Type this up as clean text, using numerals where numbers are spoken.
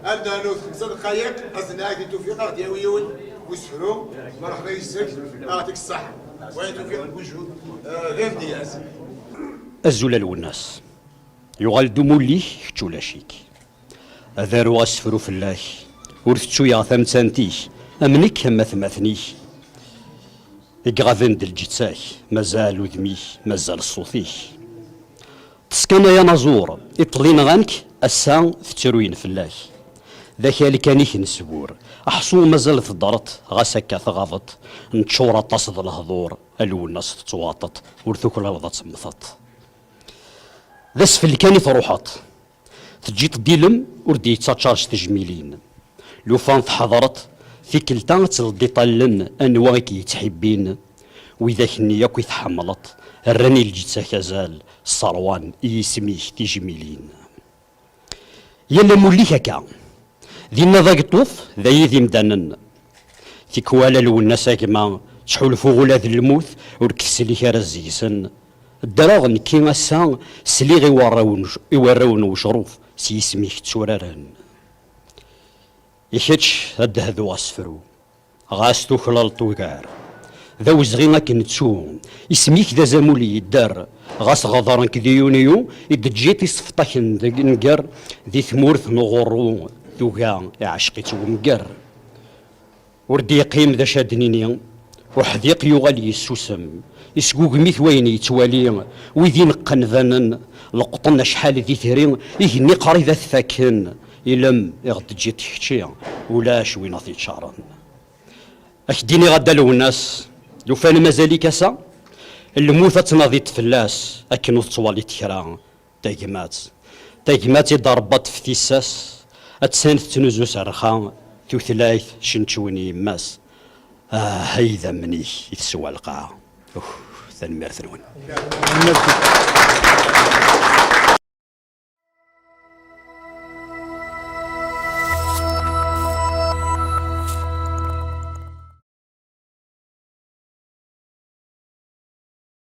عندنا نوث 5 دقائق أصدنا هذه التوفيق ديالويون وسفروا مرحبا يسك يعطيك الصحة وين توفيق بوجود غير دياز الزلال والناس يغال موليه كتولا شيك أذارو أسفرو فلاح ورثتو يا ثمتانتيك أمنك هما ثماثنيك إقغاذن دلجتاك مازال وذميك مازال الصوتيك تسكنا يا نزور إطلين غانك السان فتروين فلاك ذاك اللي كانيك نسبور أحصو مازال تضرط غاسكا ثغاضت نتشورا تصد الهضور الو الناس تتواطط ورثوك الأرض تمثط ذا سفل كاني تروحات تجي تديلم وردي تشارج تجميلين لو فان حضرت في كلتا تلدي طلن انواعك يتحبين واذا كني ياك يتحملط الراني لجيتها كازال الصروان يسميه تجميلين يلا موليك هكا دينا ذاك الطوف ذا يذي مدانن في كوالا لو الناس كما تحول فوق ولاد الموت وركسلي كرزيسن الدراغ نكي مسا سليغ يوراون وشروف سيسميك تسورارن يكتش هاد هذو أسفرو غاستو خلال طوكار ذا وزغينا كنتسو اسميك ذا زامولي يدار غاس غضارن كديونيو يدجيتي صفتاك نقر ذي ثمورث نغرو ذوكا يعشقي تومقر وردي يقيم ذا شادنيني وحديق يغالي يسوسم يسقوق ميت وين يتوالي ويذي نقن ذنن لقطنا شحال ذي ثرين يهني قريبة ثاكن إلم يغد جيت حكي ولا شوي ناطي شعرا أكديني غدا لو الناس لو فان مازالي كاسا الموثة تناضي تفلاس أكنو تطوالي تكرا تايقمات ضربات في تيساس أتسانت تنوزو سرخا ثلاث شنتشوني ماس هيدا مني يتسوى القاعة ثنمير ثنون